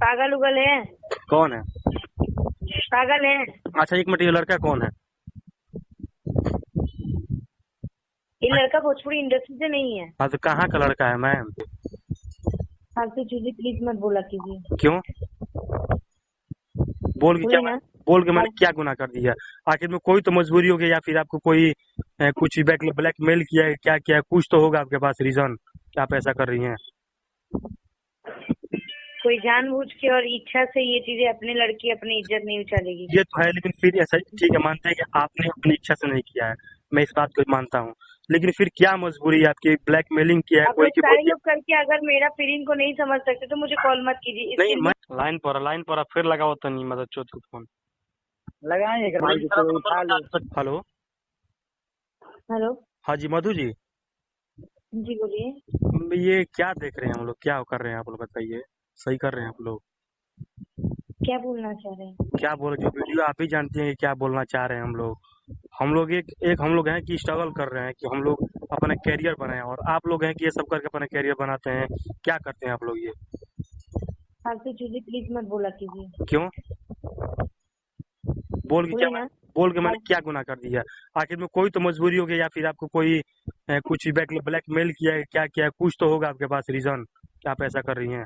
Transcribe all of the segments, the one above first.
पागल उगल है? कौन है? पागल है? अच्छा एक मिनट, ये लड़का कौन है? ये लड़का भोजपुरी इंडस्ट्री से नहीं है। हाँ तो कहाँ का लड़का है मैम? फालतू चीजें प्लीज मत बोला कीजिए। क्यों? बोल के क्या बोले ना। बोल के मैंने क्या गुनाह कर दिया? आखिर में कोई तो मजबूरी होगी, या फिर आपको कोई कुछ ब्लैकमेल किया है, क्या किया है? कुछ तो होगा आपके पास रीजन कि आप ऐसा कर रही हैं। कोई जानबूझ के और इच्छा से ये चीजें अपने लड़की अपनी इज्जत नहीं उछालेगी। ये तो है, लेकिन फिर ऐसा ठीक है, मानते हैं कि आपने अपनी इच्छा से नहीं किया है, मैं इस बात को मानता हूँ, लेकिन फिर क्या मजबूरी है आपकी? ब्लैकमेलिंग किया है आप कोई लोग की सारे बोलिए। लोग करके अगर मेरा फीलिंग को नहीं समझ सकते तो मुझे कॉल मत कीजिए। नहीं, इसके मैं लिए लाइन पर फिर लगाओ तो नहीं, मतलब चोट को फोन लगाएंगे भाई जी तो उठा लो। हेलो। हेलो। हाँ जी मधु जी, जी बोलिए। ये क्या देख रहे हैं हम लोग, क्या कर रहे हैं आप लोग बताइए? सही कर रहे हैं आप लोग? क्या बोलना चाह रहे हैं? क्या बोल, जो वीडियो आप ही जानती हैं कि क्या बोलना चाह रहे हैं हम लोग। हम लोग एक हम लोग हैं कि स्ट्रगल कर रहे हैं कि हम लोग अपना कैरियर बनाएं, और आप लोग हैं कि ये सब करके अपना कैरियर बनाते हैं। क्या करते हैं आप लोग ये? फालतू चीजें प्लीज मत बोला कीजिए। क्यों? बोल के क्या बोले ना। बोल के मैंने क्या गुनाह कर दिया? आखिर में कोई तो मजबूरी होगी, या फिर आपको कोई कुछ ब्लैकमेल किया है, क्या किया है? कुछ तो होगा आपके पास रीजन कि आप ऐसा कर रही हैं।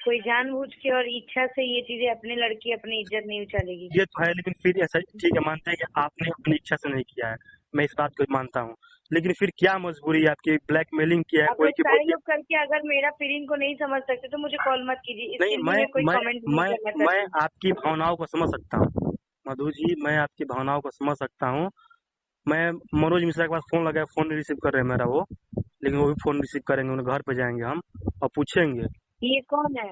कोई जानबूझ के और इच्छा से ये चीजें अपने लड़की अपनी इज्जत नहीं उछालेगी। ये तो है, लेकिन फिर ऐसा ठीक है, मानते हैं कि आपने अपनी इच्छा से नहीं किया है, मैं इस बात को मानता हूँ, लेकिन फिर क्या मजबूरी है आपकी? ब्लैकमेलिंग किया है आप कोई लोग की सारे बोलिए। लोग करके अगर मेरा फीलिंग को नहीं समझ सकते तो मुझे कॉल मत कीजिए। नहीं, इसके लिए मैं कोई मैं कमेंट नहीं मैं करना मैं चाहती। आपकी भावनाओं को समझ सकता हूँ मधु जी, मैं आपकी भावनाओं को समझ सकता हूँ। मैं मनोज मिश्रा के पास फोन लगाया, फोन नहीं रिसीव कर रहे हैं मेरा वो, लेकिन वो भी फोन रिसीव करेंगे, उन्हें घर पे जाएंगे हम और पूछेंगे। ये कौन है?